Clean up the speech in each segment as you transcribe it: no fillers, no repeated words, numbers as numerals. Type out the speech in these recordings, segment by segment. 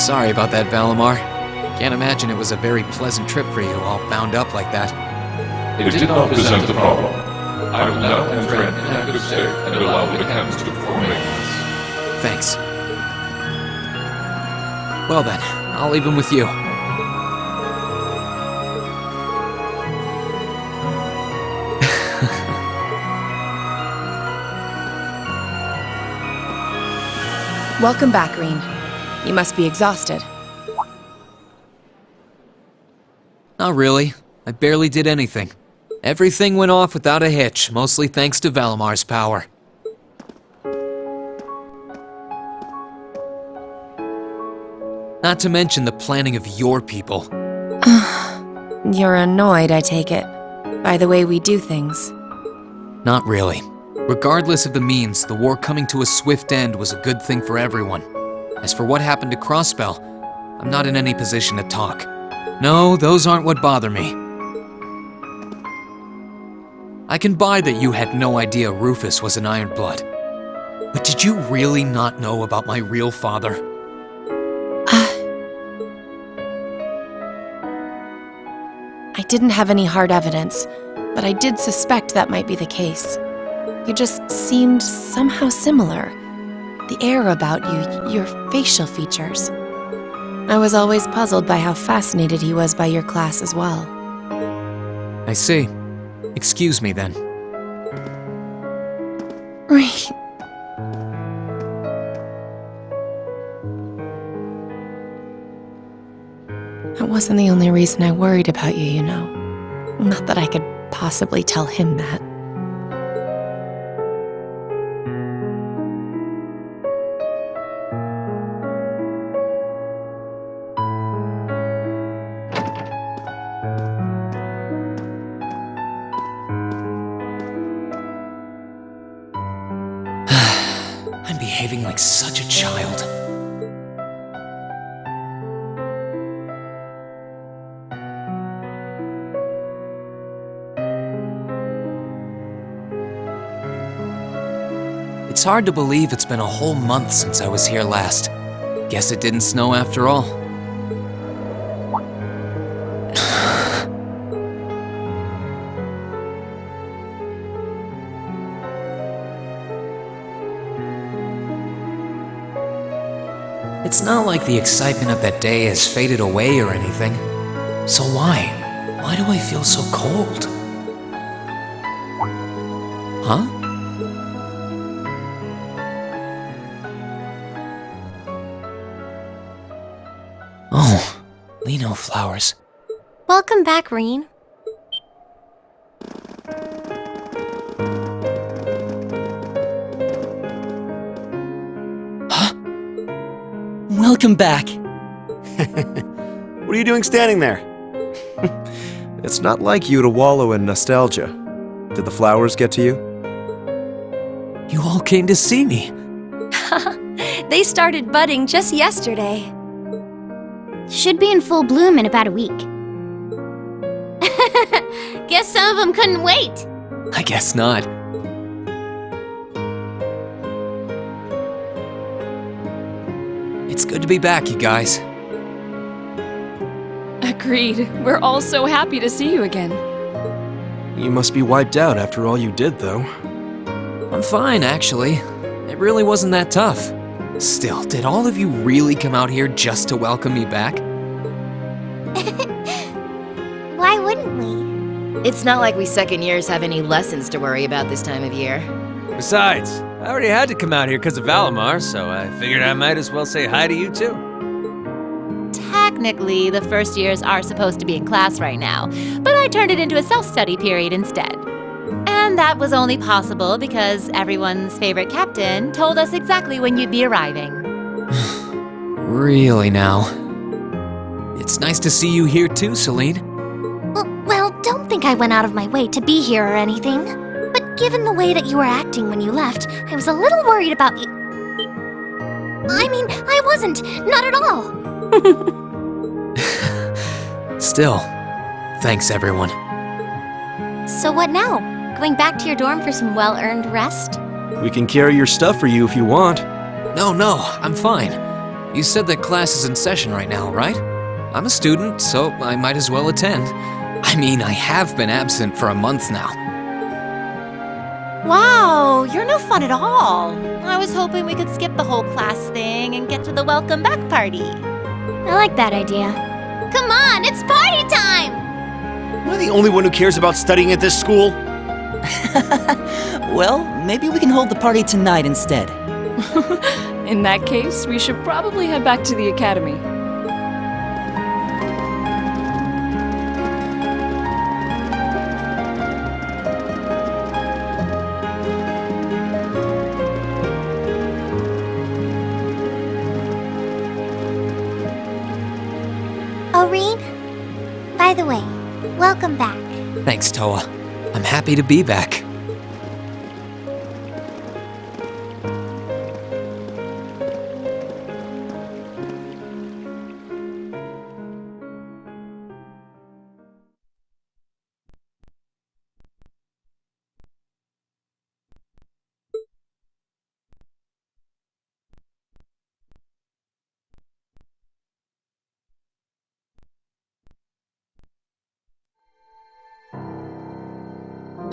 Sorry about that, Valimar. Can't imagine it was a very pleasant trip for you, all bound up like that. It did not present a problem. I will now enter an inactive state and allow the mechanics to perform maintenance. Thanks. Well then, I'll leave him with you. Welcome back, Rean. You must be exhausted. Not really. I barely did anything. Everything went off without a hitch, mostly thanks to Valimar's power. Not to mention the planning of your people. You're annoyed, I take it, by the way we do things. Not really. Regardless of the means, the war coming to a swift end was a good thing for everyone. As for what happened to Crossbell, I'm not in any position to talk. No, those aren't what bother me. I can buy that you had no idea Rufus was an Ironblood. But did you really not know about my real father? I didn't have any hard evidence, but I did suspect that might be the case. You just seemed somehow similar. The air about you, your facial features. I was always puzzled by how fascinated he was by your class as well. I see. Excuse me then. Right. That wasn't the only reason I worried about you, you know. Not that I could possibly tell him that. I'm behaving like such a child. It's hard to believe it's been a whole month since I was here last. Guess it didn't snow after all. It's not like the excitement of that day has faded away or anything. So why? Why do I feel so cold? Huh? Oh, Lino flowers. Welcome back, Rean. Welcome back. What are you doing standing there? It's not like you to wallow in nostalgia. Did the flowers get to you? You all came to see me. They started budding just yesterday. Should be in full bloom in about a week. Guess some of them couldn't wait. I guess not. It's good to be back, you guys. Agreed. We're all so happy to see you again. You must be wiped out after all you did, though. I'm fine, actually. It really wasn't that tough. Still, did all of you really come out here just to welcome me back? Why wouldn't we? It's not like we second years have any lessons to worry about this time of year. Besides, I already had to come out here because of Valimar, so I figured I might as well say hi to you too. Technically, the first years are supposed to be in class right now, but I turned it into a self-study period instead. And that was only possible because everyone's favorite captain told us exactly when you'd be arriving. Really now? It's nice to see you here too, Celine. Well, don't think I went out of my way to be here or anything. But given the way that you were acting when you left, I was a little worried about you. I mean, I wasn't. Not at all. Still, thanks everyone. So what now? Going back to your dorm for some well-earned rest? We can carry your stuff for you if you want. No, I'm fine. You said that class is in session right now, right? I'm a student, so I might as well attend. I mean, I have been absent for a month now. Wow, you're no fun at all. I was hoping we could skip the whole class thing and get to the welcome back party. I like that idea. Come on, it's party time! Am I the only one who cares about studying at this school? Well, maybe we can hold the party tonight instead. In that case, we should probably head back to the academy. Oh, Rean? By the way, welcome back. Thanks, Toa. I'm happy to be back.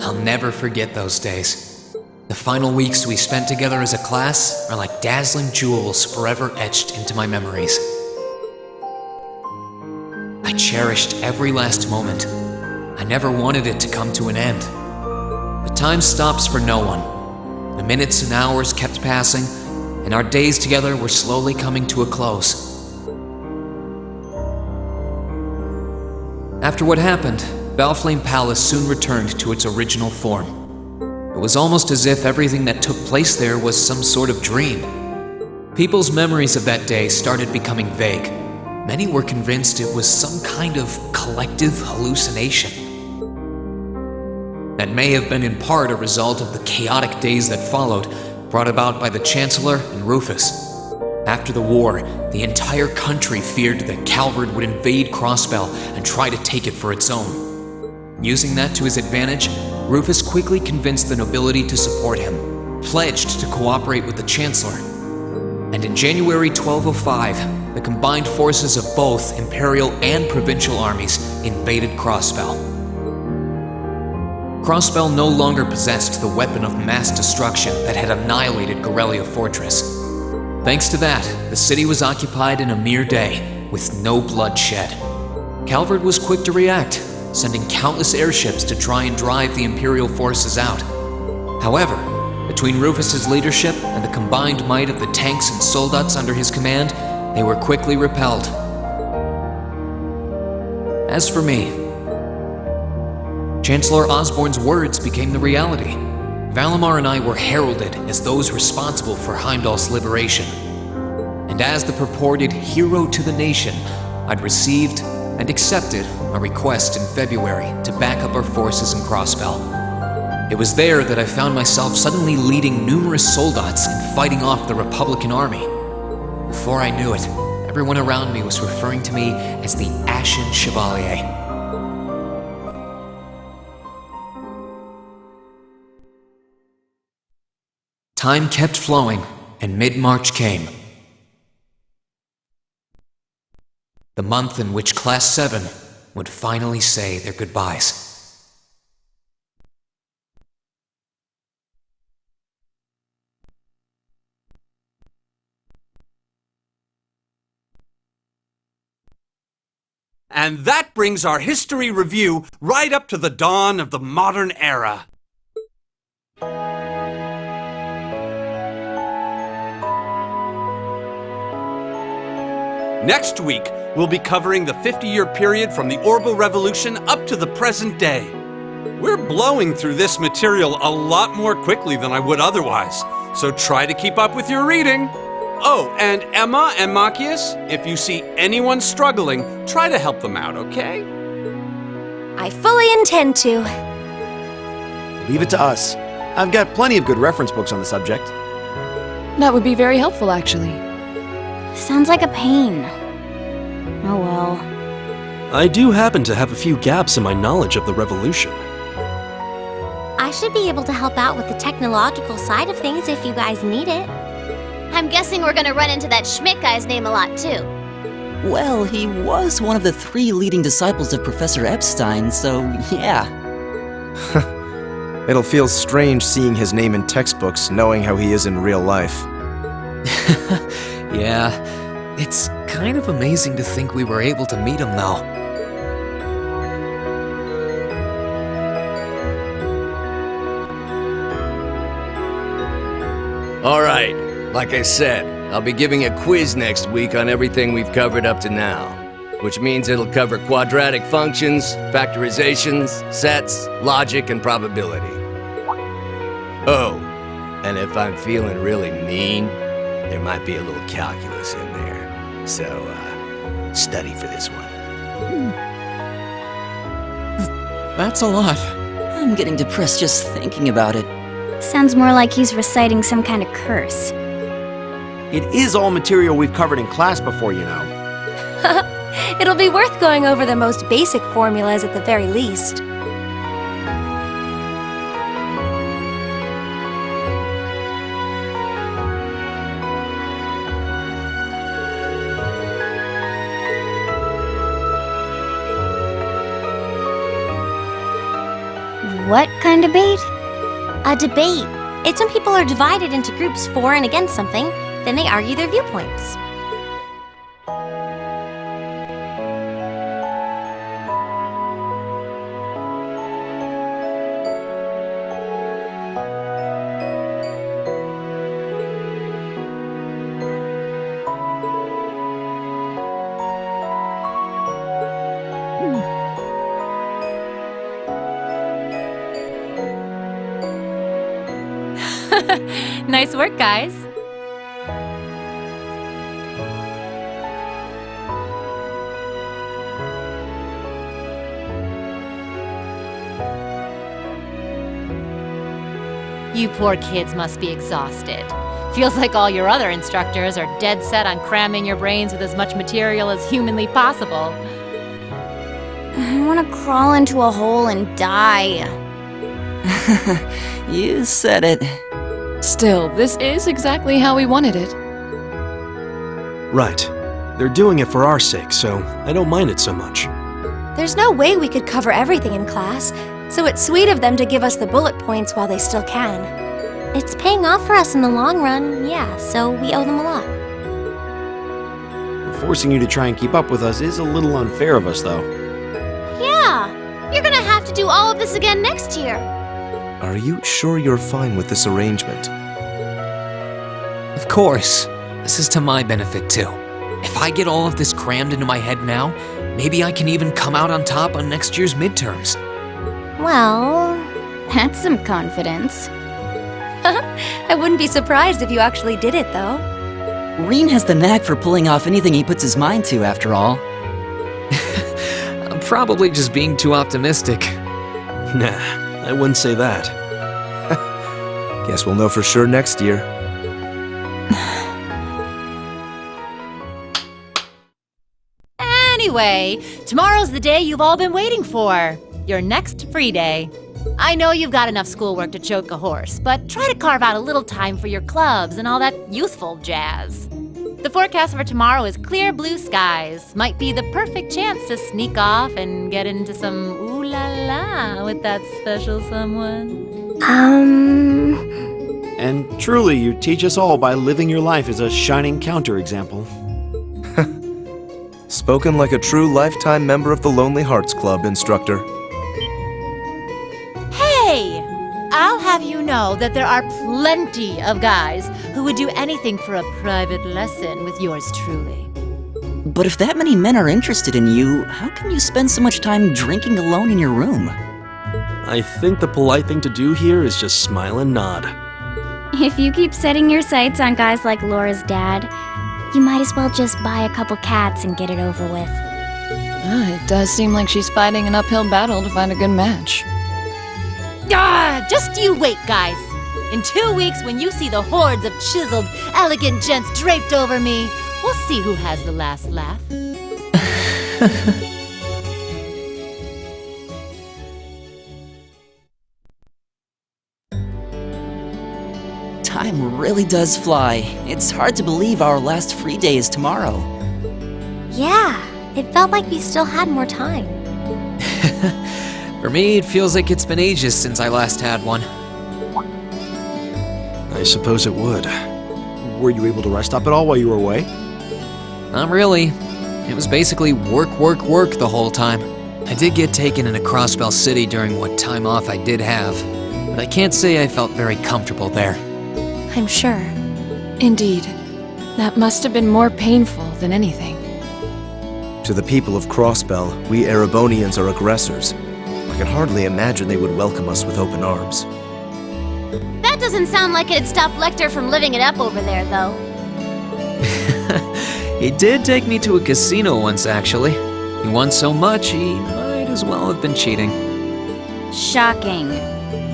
I'll never forget those days. The final weeks we spent together as a class are like dazzling jewels forever etched into my memories. I cherished every last moment. I never wanted it to come to an end. But time stops for no one. The minutes and hours kept passing, and our days together were slowly coming to a close. After what happened, Valflame Palace soon returned to its original form. It was almost as if everything that took place there was some sort of dream. People's memories of that day started becoming vague. Many were convinced it was some kind of collective hallucination. That may have been in part a result of the chaotic days that followed, brought about by the Chancellor and Rufus. After the war, the entire country feared that Calvard would invade Crossbell and try to take it for its own. Using that to his advantage, Rufus quickly convinced the nobility to support him, pledged to cooperate with the Chancellor. And in January 1205, the combined forces of both Imperial and Provincial armies invaded Crossbell. Crossbell no longer possessed the weapon of mass destruction that had annihilated Gorelia Fortress. Thanks to that, the city was occupied in a mere day, with no blood shed. Calvard was quick to react, sending countless airships to try and drive the Imperial forces out. However, between Rufus's leadership and the combined might of the tanks and soldats under his command, they were quickly repelled. As for me, Chancellor Osborne's words became the reality. Valimar and I were heralded as those responsible for Heimdall's liberation. And as the purported hero to the nation, I'd received and accepted a request in February to back up our forces in Crossbell. It was there that I found myself suddenly leading numerous soldats and fighting off the Republican army. Before I knew it, everyone around me was referring to me as the Ashen Chevalier. Time kept flowing, and mid-March came. The month in which Class VII would finally say their goodbyes. And that brings our history review right up to the dawn of the modern era. Next week, we'll be covering the 50-year period from the Orbital Revolution up to the present day. We're blowing through this material a lot more quickly than I would otherwise, so try to keep up with your reading. Oh, and Emma and Machias, if you see anyone struggling, try to help them out, okay? I fully intend to. Leave it to us. I've got plenty of good reference books on the subject. That would be very helpful, actually. Sounds like a pain. Oh well. I do happen to have a few gaps in my knowledge of the revolution. I should be able to help out with the technological side of things if you guys need it. I'm guessing we're gonna run into that Schmidt guy's name a lot, too. Well, he was one of the 3 leading disciples of Professor Epstein, so yeah. It'll feel strange seeing his name in textbooks, knowing how he is in real life. Yeah, it's kind of amazing to think we were able to meet him, though. Alright, like I said, I'll be giving a quiz next week on everything we've covered up to now. Which means it'll cover quadratic functions, factorizations, sets, logic, and probability. Oh, and if I'm feeling really mean, there might be a little calculus in there. So, study for this one. That's a lot. I'm getting depressed just thinking about it. Sounds more like he's reciting some kind of curse. It is all material we've covered in class before, you know. It'll be worth going over the most basic formulas at the very least. What kind of debate? A debate. It's when people are divided into groups for and against something, then they argue their viewpoints. Nice work, guys. You poor kids must be exhausted. Feels like all your other instructors are dead set on cramming your brains with as much material as humanly possible. I want to crawl into a hole and die. You said it. Still, this is exactly how we wanted it. Right. They're doing it for our sake, so I don't mind it so much. There's no way we could cover everything in class, so it's sweet of them to give us the bullet points while they still can. It's paying off for us in the long run, yeah, so we owe them a lot. Forcing you to try and keep up with us is a little unfair of us, though. Yeah, you're gonna have to do all of this again next year. Are you sure you're fine with this arrangement? Of course. This is to my benefit, too. If I get all of this crammed into my head now, maybe I can even come out on top on next year's midterms. Well, that's some confidence. I wouldn't be surprised if you actually did it, though. Rean has the knack for pulling off anything he puts his mind to, after all. I'm probably just being too optimistic. Nah, I wouldn't say that. Guess we'll know for sure next year. Anyway, tomorrow's the day you've all been waiting for. Your next free day. I know you've got enough schoolwork to choke a horse, but try to carve out a little time for your clubs and all that youthful jazz. The forecast for tomorrow is clear blue skies. Might be the perfect chance to sneak off and get into some ooh la la with that special someone. And truly, you teach us all by living your life as a shining counterexample. Spoken like a true lifetime member of the Lonely Hearts Club, instructor. Hey! I'll have you know that there are plenty of guys who would do anything for a private lesson with yours truly. But if that many men are interested in you, how come you spend so much time drinking alone in your room? I think the polite thing to do here is just smile and nod. If you keep setting your sights on guys like Laura's dad, you might as well just buy a couple cats and get it over with. It does seem like she's fighting an uphill battle to find a good match. Just you wait, guys. In 2 weeks, when you see the hordes of chiseled, elegant gents draped over me, we'll see who has the last laugh. Time really does fly. It's hard to believe our last free day is tomorrow. Yeah, it felt like we still had more time. For me, it feels like it's been ages since I last had one. I suppose it would. Were you able to rest up at all while you were away? Not really. It was basically work, work, work the whole time. I did get taken into Crossbell City during what time off I did have, but I can't say I felt very comfortable there. I'm sure. Indeed. That must have been more painful than anything. To the people of Crossbell, we Erebonians are aggressors. I can hardly imagine they would welcome us with open arms. That doesn't sound like it'd stop Lecter from living it up over there, though. He did take me to a casino once, actually. He won so much, he might as well have been cheating. Shocking.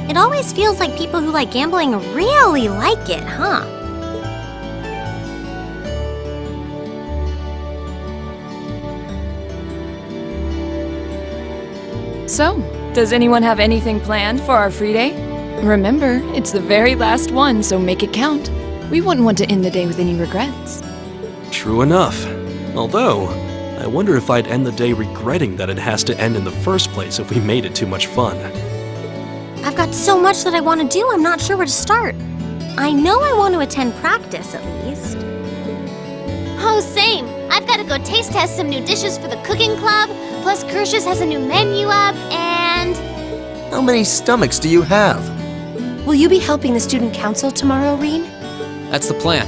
It always feels like people who like gambling really like it, huh? So, does anyone have anything planned for our free day? Remember, it's the very last one, so make it count. We wouldn't want to end the day with any regrets. True enough. Although, I wonder if I'd end the day regretting that it has to end in the first place if we made it too much fun. I've got so much that I want to do, I'm not sure where to start. I know I want to attend practice, at least. Oh, same. I've got to go taste test some new dishes for the cooking club, plus Kirsch's has a new menu up, and... How many stomachs do you have? Will you be helping the student council tomorrow, Rean? That's the plan.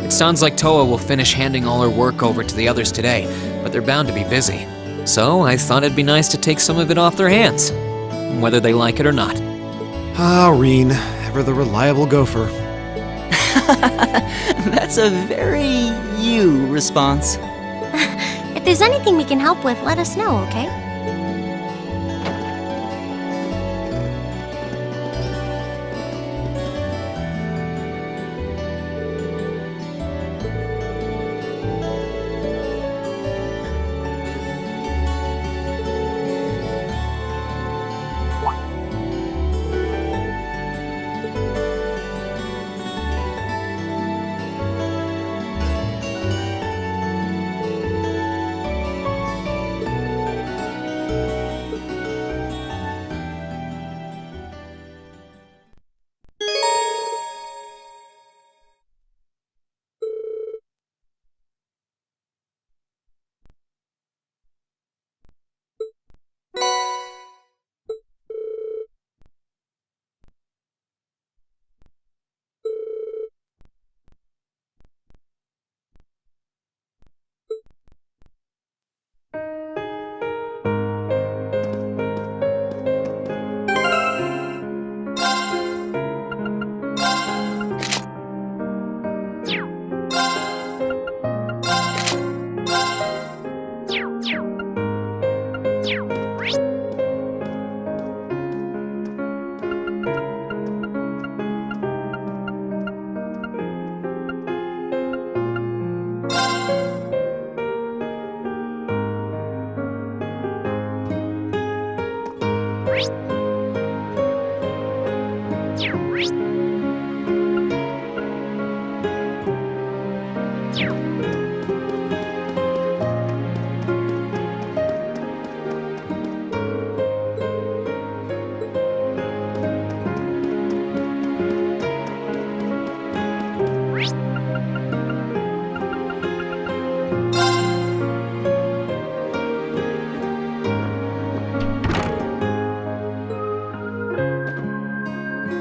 It sounds like Toa will finish handing all her work over to the others today, but they're bound to be busy. So I thought it'd be nice to take some of it off their hands, whether they like it or not. Ah, Rean, ever the reliable gopher. That's a very you response. If there's anything we can help with, let us know, okay?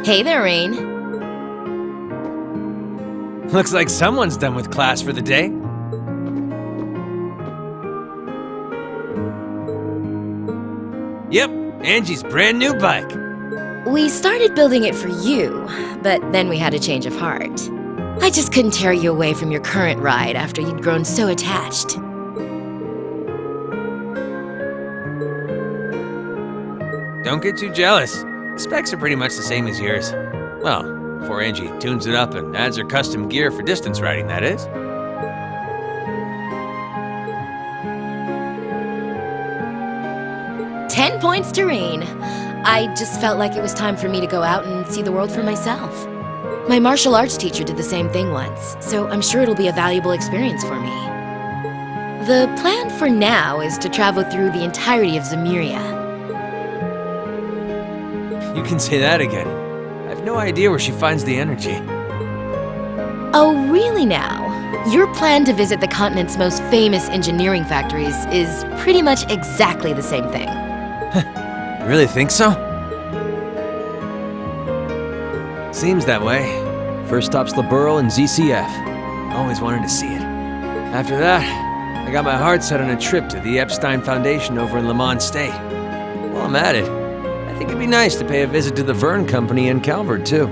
Hey there, Rean. Looks like someone's done with class for the day. Yep, Angie's brand new bike. We started building it for you, but then we had a change of heart. I just couldn't tear you away from your current ride after you'd grown so attached. Don't get too jealous. Specs are pretty much the same as yours. Well, before Angie tunes it up and adds her custom gear for distance riding, that is. "10 points to Rean. I just felt like it was time for me to go out and see the world for myself. My martial arts teacher did the same thing once, so I'm sure it'll be a valuable experience for me. The plan for now is to travel through the entirety of Zemuria. You can say that again. I have no idea where she finds the energy. Oh, really now? Your plan to visit the continent's most famous engineering factories is pretty much exactly the same thing. You really think so? Seems that way. First stop's the Burl and ZCF. Always wanted to see it. After that, I got my heart set on a trip to the Epstein Foundation over in Lemon State. While I'm at it, I think it'd be nice to pay a visit to the Verne Company in Calvert, too.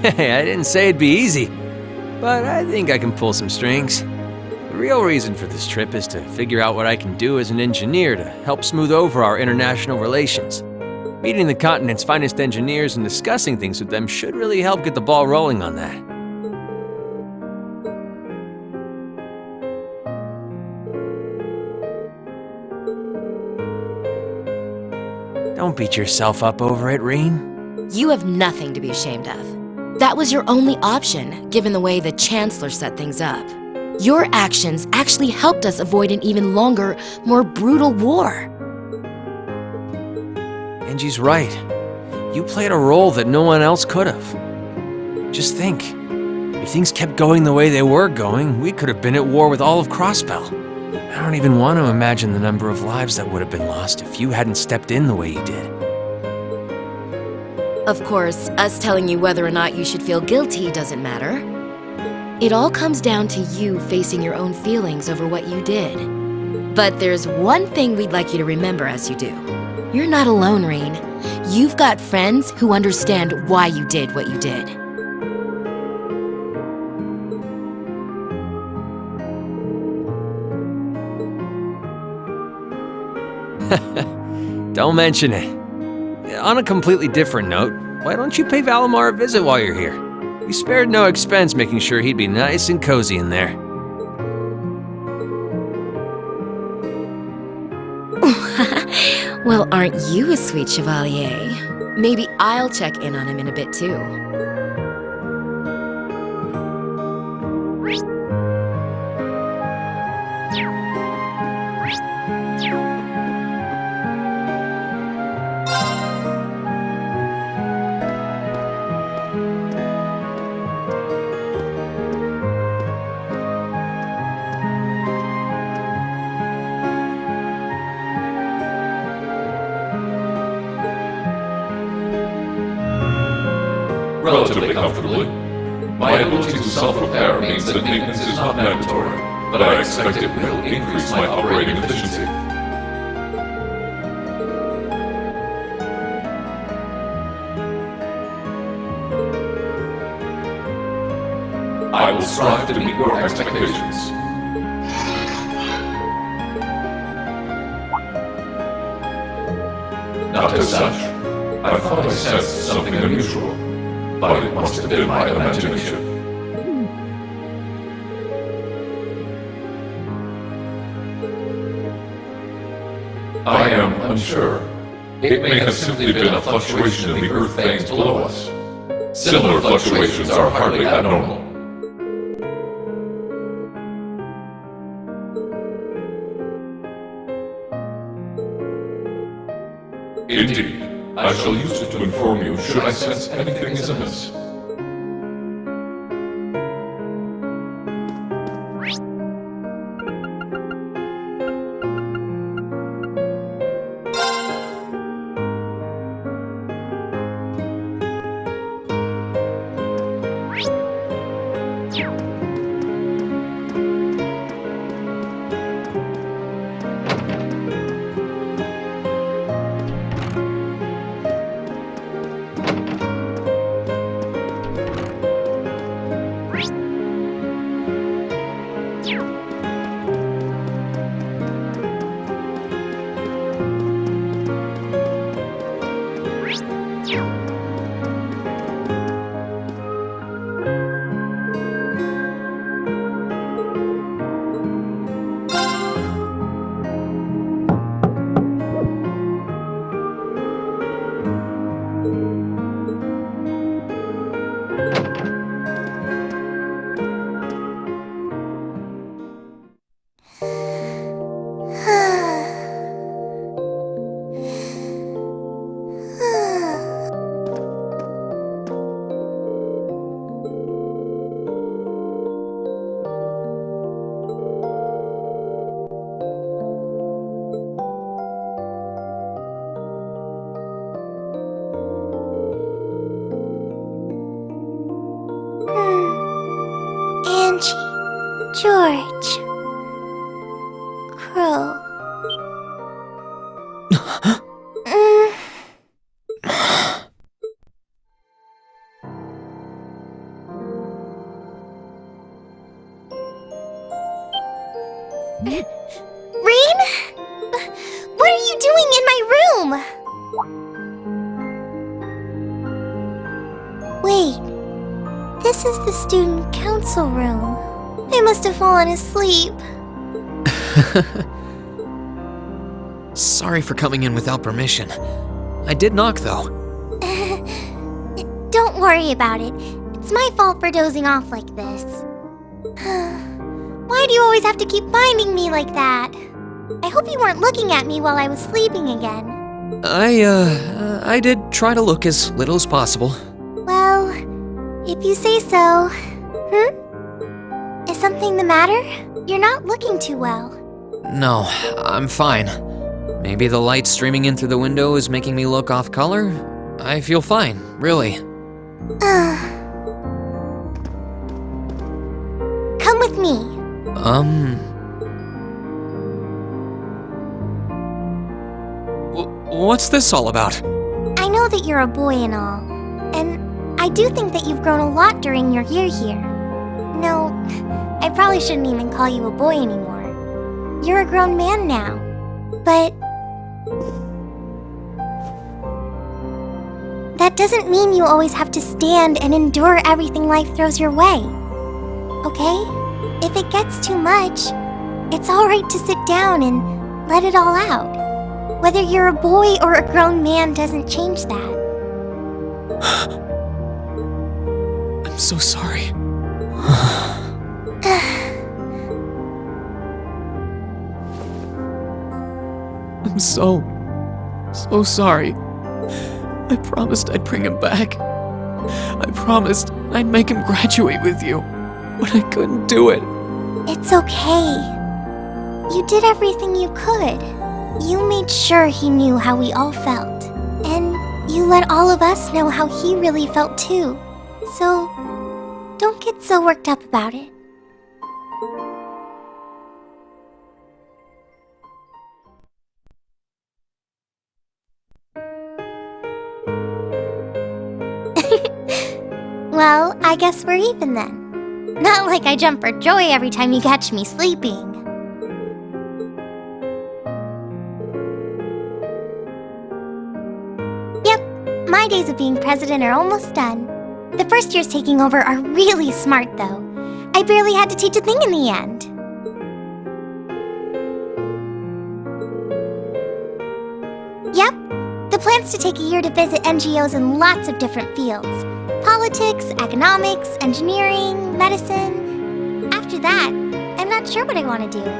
Hey, I didn't say it'd be easy, but I think I can pull some strings. The real reason for this trip is to figure out what I can do as an engineer to help smooth over our international relations. Meeting the continent's finest engineers and discussing things with them should really help get the ball rolling on that. Don't beat yourself up over it, Rean. You have nothing to be ashamed of. That was your only option, given the way the Chancellor set things up. Your actions actually helped us avoid an even longer, more brutal war. Angie's right. You played a role that no one else could have. Just think, if things kept going the way they were going, we could have been at war with all of Crossbell. I don't even want to imagine the number of lives that would have been lost if you hadn't stepped in the way you did. Of course, us telling you whether or not you should feel guilty doesn't matter. It all comes down to you facing your own feelings over what you did. But there's one thing we'd like you to remember as you do. You're not alone, Rean. You've got friends who understand why you did what you did. Don't mention it. On a completely different note, why don't you pay Valimar a visit while you're here? We spared no expense making sure he'd be nice and cozy in there. Well, aren't you a sweet chevalier? Maybe I'll check in on him in a bit too. Relatively comfortably. My ability to self-repair means that maintenance is not mandatory, but I expect it will increase my operating efficiency. I will strive to meet your expectations. Not as such. I thought I sensed something unusual, but it must have been my imagination. I am unsure. It may have simply been a fluctuation in the earth veins below us. Similar fluctuations are hardly abnormal. Indeed, I shall use it to inform you should I sense anything is amiss. George. Crow. Rean? What are you doing in my room? Wait, this is the student council room. I must have fallen asleep. Sorry for coming in without permission. I did knock, though. Don't worry about it. It's my fault for dozing off like this. Why do you always have to keep finding me like that? I hope you weren't looking at me while I was sleeping again. I did try to look as little as possible. Well, if you say so. Is something the matter? You're not looking too well. No, I'm fine. Maybe the light streaming in through the window is making me look off color? I feel fine, really. Come with me. What's this all about? I know that you're a boy and all, and I do think that you've grown a lot during your year here. No, I probably shouldn't even call you a boy anymore. You're a grown man now, but that doesn't mean you always have to stand and endure everything life throws your way. Okay? If it gets too much, it's alright to sit down and let it all out. Whether you're a boy or a grown man doesn't change that. I'm so sorry. I'm so sorry. I promised I'd bring him back. I promised I'd make him graduate with you, but I couldn't do it. It's okay. You did everything you could. You made sure he knew how we all felt. And you let all of us know how he really felt too. So, don't get so worked up about it. Well, I guess we're even then. Not like I jump for joy every time you catch me sleeping. Yep, my days of being president are almost done. The first years taking over are really smart, though. I barely had to teach a thing in the end. Yep, the plan's to take a year to visit NGOs in lots of different fields. Politics, economics, engineering, medicine. After that, I'm not sure what I want to do.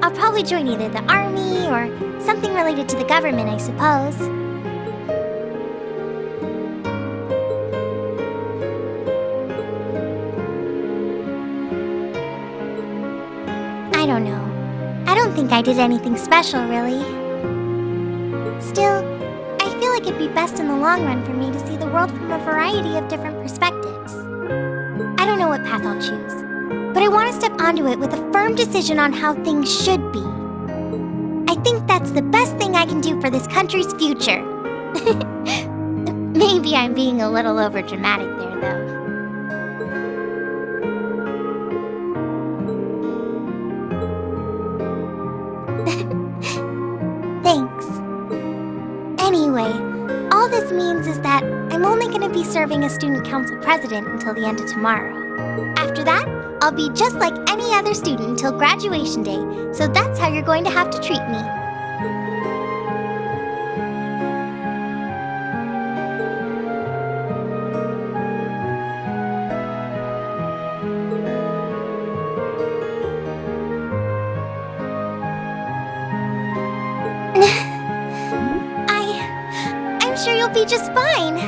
I'll probably join either the army or something related to the government, I suppose. I don't know. I don't think I did anything special, really. Still, I feel like it'd be best in the long run for me to see the world from a variety of different perspectives. I don't know what path I'll choose, but I want to step onto it with a firm decision on how things should be. I think that's the best thing I can do for this country's future. Maybe I'm being a little overdramatic there, though. Thanks. Anyway, all this means is that I'm only going to be serving as student council president until the end of tomorrow. After that, I'll be just like any other student until graduation day, so that's how you're going to have to treat me. I'm sure you'll be just fine.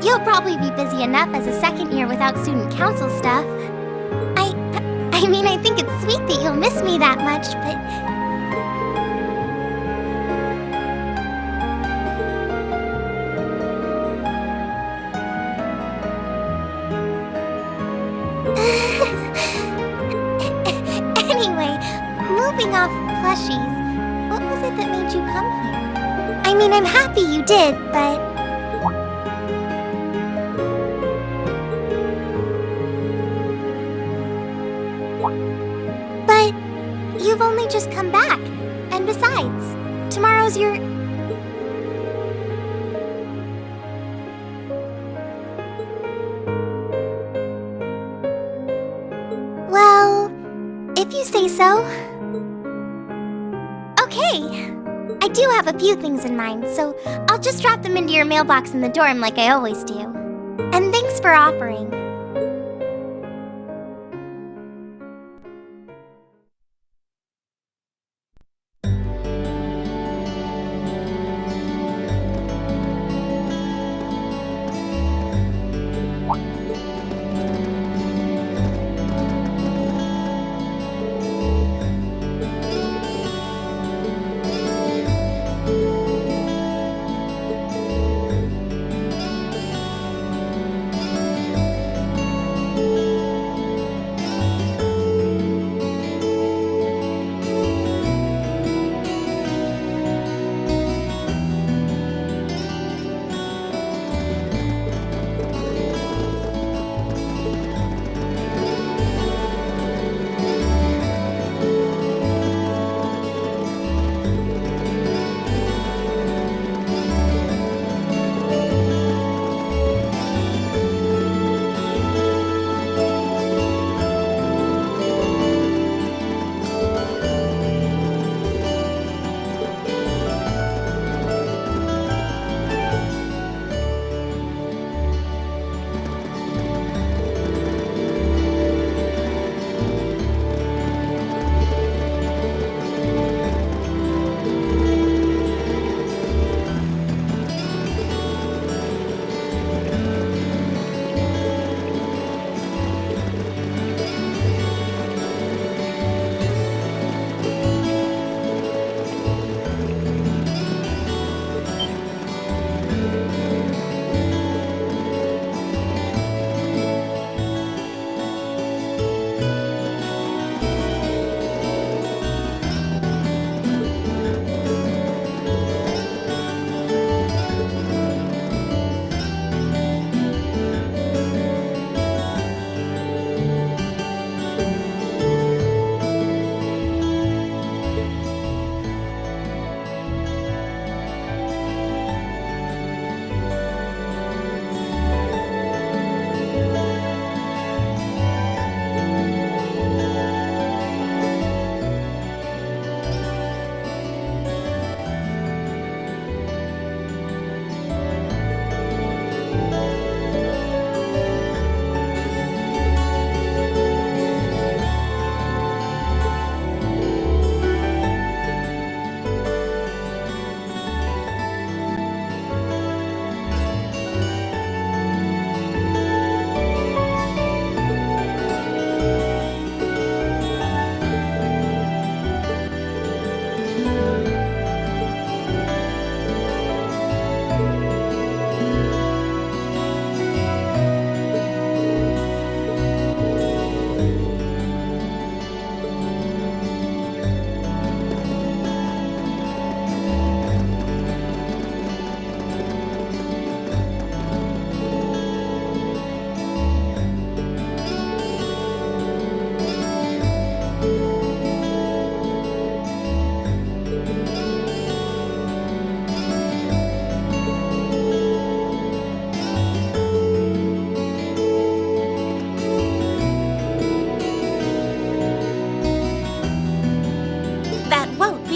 You'll probably be busy enough as a second year without student council stuff. I mean, I think it's sweet that you'll miss me that much, but... off plushies. What was it that made you come here? I mean, I'm happy you did, but... But you've only just come back. And besides, tomorrow's your... Well, if you say so. Okay. I do have a few things in mind, so I'll just drop them into your mailbox in the dorm like I always do. And thanks for offering.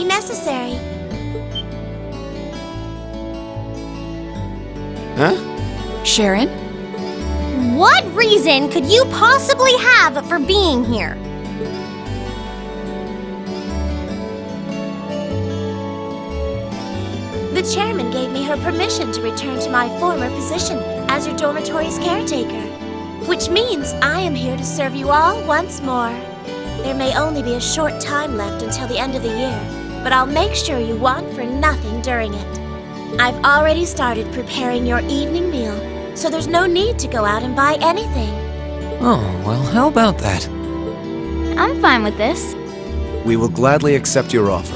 Necessary. Huh? Sharon? What reason could you possibly have for being here? The chairman gave me her permission to return to my former position as your dormitory's caretaker, which means I am here to serve you all once more. There may only be a short time left until the end of the year, but I'll make sure you want for nothing during it. I've already started preparing your evening meal, so there's no need to go out and buy anything. Oh, well, how about that? I'm fine with this. We will gladly accept your offer.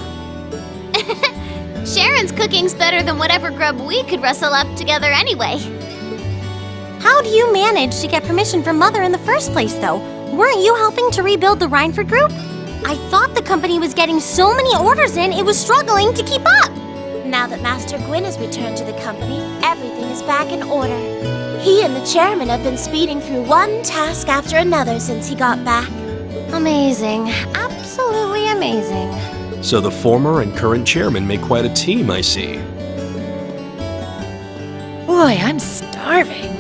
Sharon's cooking's better than whatever grub we could rustle up together anyway. How do you manage to get permission from Mother in the first place, though? Weren't you helping to rebuild the Rhineford group? I thought the company was getting so many orders in, it was struggling to keep up. Now that Master Gwyn has returned to the company, everything is back in order. He and the chairman have been speeding through one task after another since he got back. Amazing. Absolutely amazing. So the former and current chairman make quite a team, I see. Boy, I'm starving.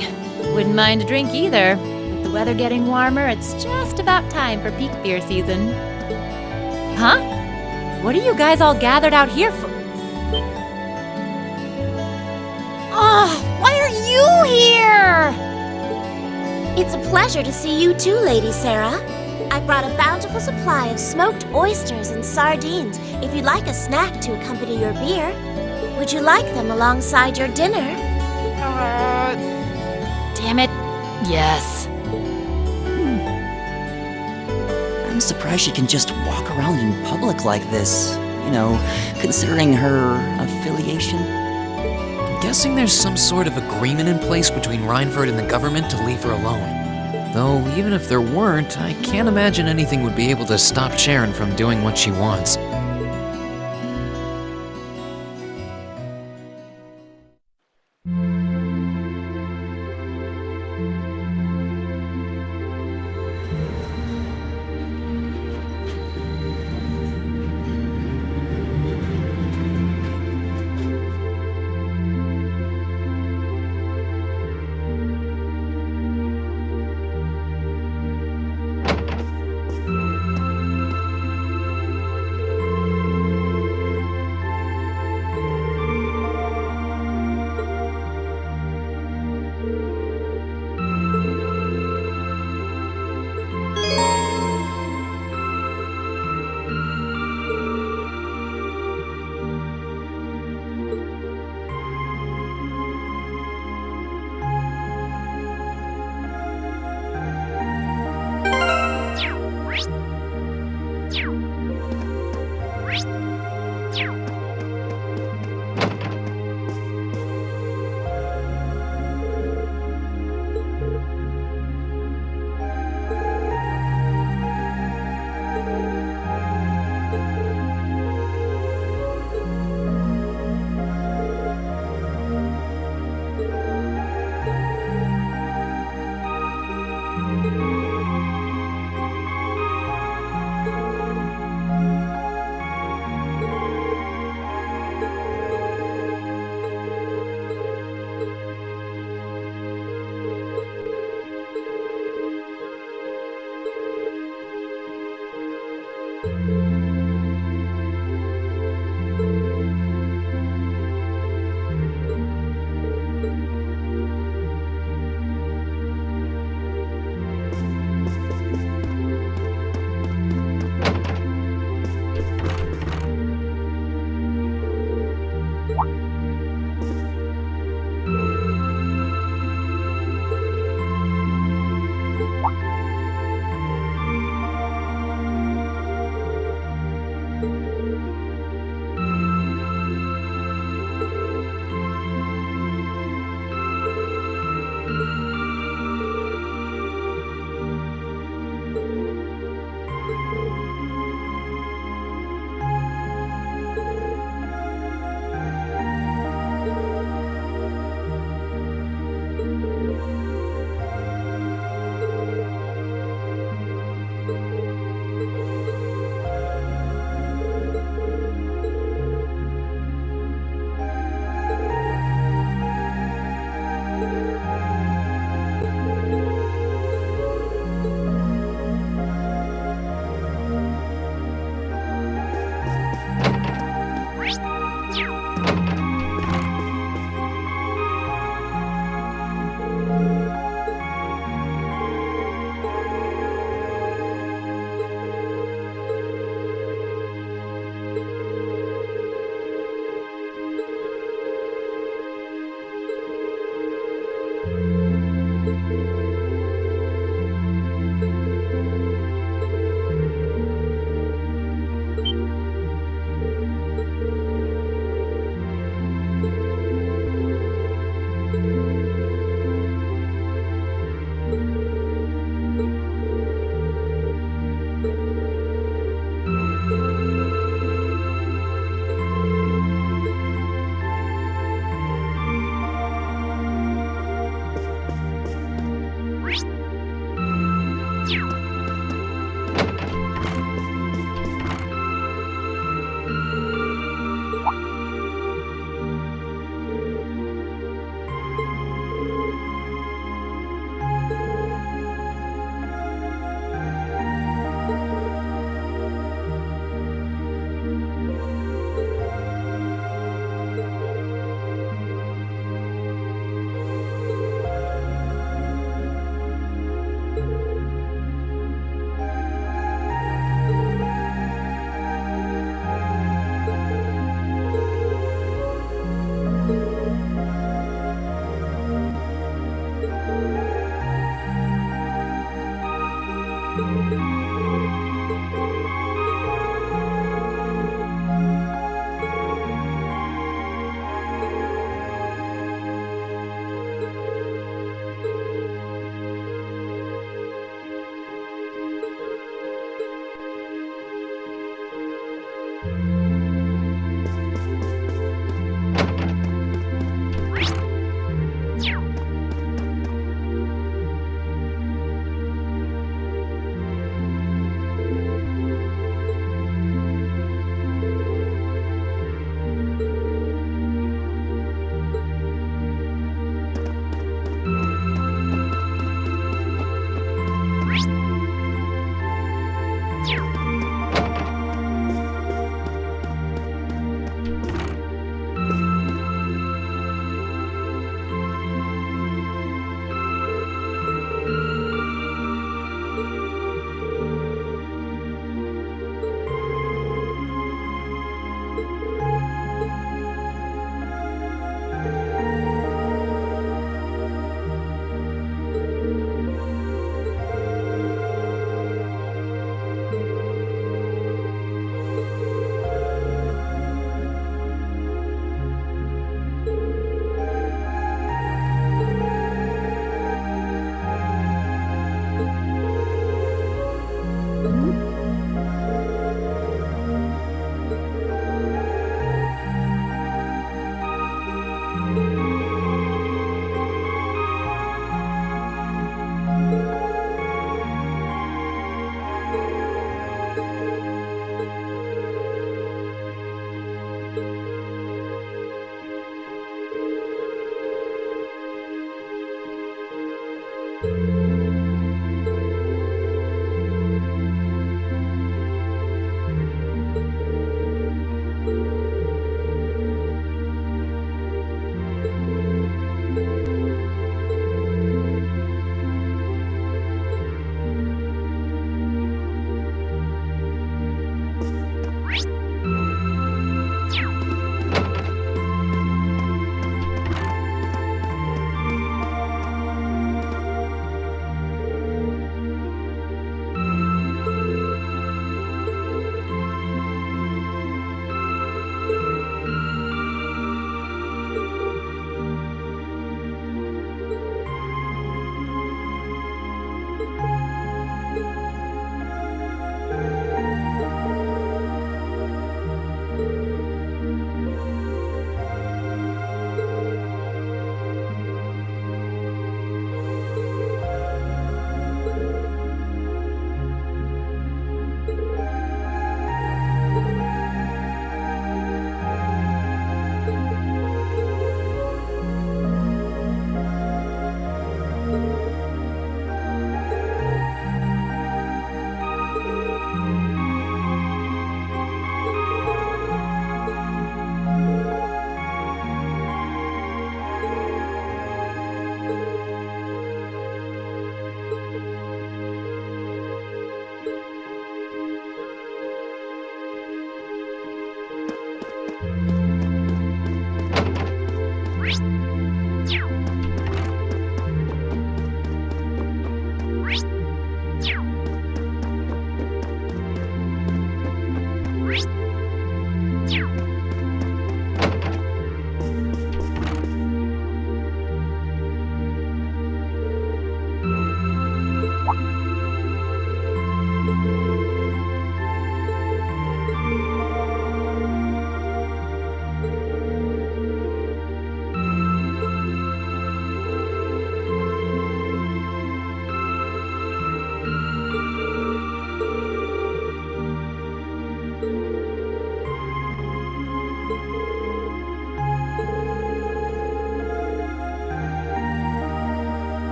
Wouldn't mind a drink either. With the weather getting warmer, it's just about time for peak beer season. Huh? What are you guys all gathered out here for? Why are you here? It's a pleasure to see you too, Lady Sarah. I brought a bountiful supply of smoked oysters and sardines if you'd like a snack to accompany your beer. Would you like them alongside your dinner? Damn it. Yes. I'm surprised she can just walk around in public like this. You know, considering her affiliation. I'm guessing there's some sort of agreement in place between Rhineford and the government to leave her alone. Though, even if there weren't, I can't imagine anything would be able to stop Sharon from doing what she wants.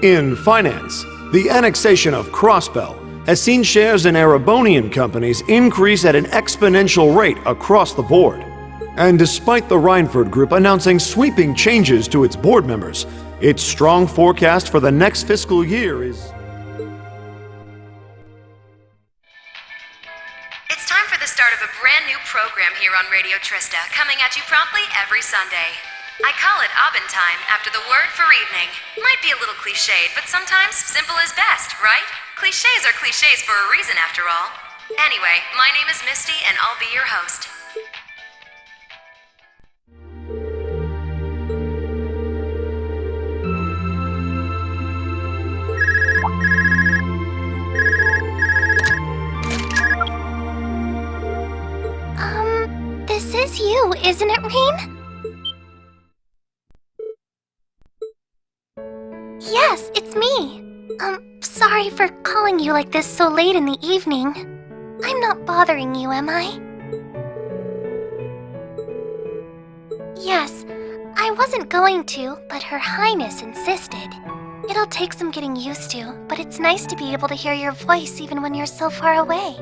In finance, the annexation of Crossbell has seen shares in Erebonian companies increase at an exponential rate across the board. And despite the Reinford Group announcing sweeping changes to its board members, its strong forecast for the next fiscal year is... It's time for the start of a brand new program here on Radio Trista, coming at you promptly every Sunday. I call it Abend Time after the word for evening. Might be a little cliched, but sometimes simple is best, right? Clichés are clichés for a reason, after all. Anyway, my name is Misty, and I'll be your host. This is you, isn't it, Rean? Yes, it's me. Sorry for calling you like this so late in the evening. I'm not bothering you, am I? Yes, I wasn't going to, but Her Highness insisted. It'll take some getting used to, but it's nice to be able to hear your voice even when you're so far away.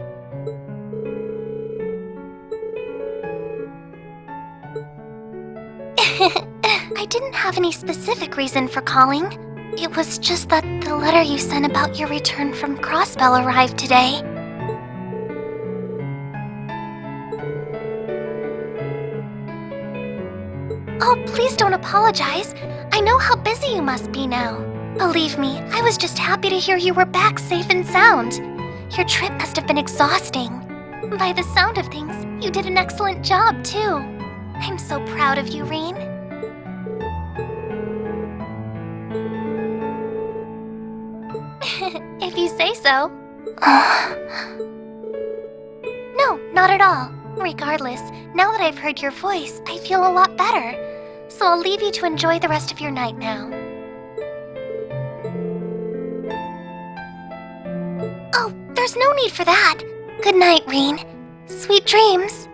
I didn't have any specific reason for calling. It was just that the letter you sent about your return from Crossbell arrived today. Oh, please don't apologize. I know how busy you must be now. Believe me, I was just happy to hear you were back safe and sound. Your trip must have been exhausting. By the sound of things, you did an excellent job, too. I'm so proud of you, Rean. If you say so. No, not at all. Regardless, now that I've heard your voice, I feel a lot better. So I'll leave you to enjoy the rest of your night now. Oh, there's no need for that. Good night, Rean. Sweet dreams.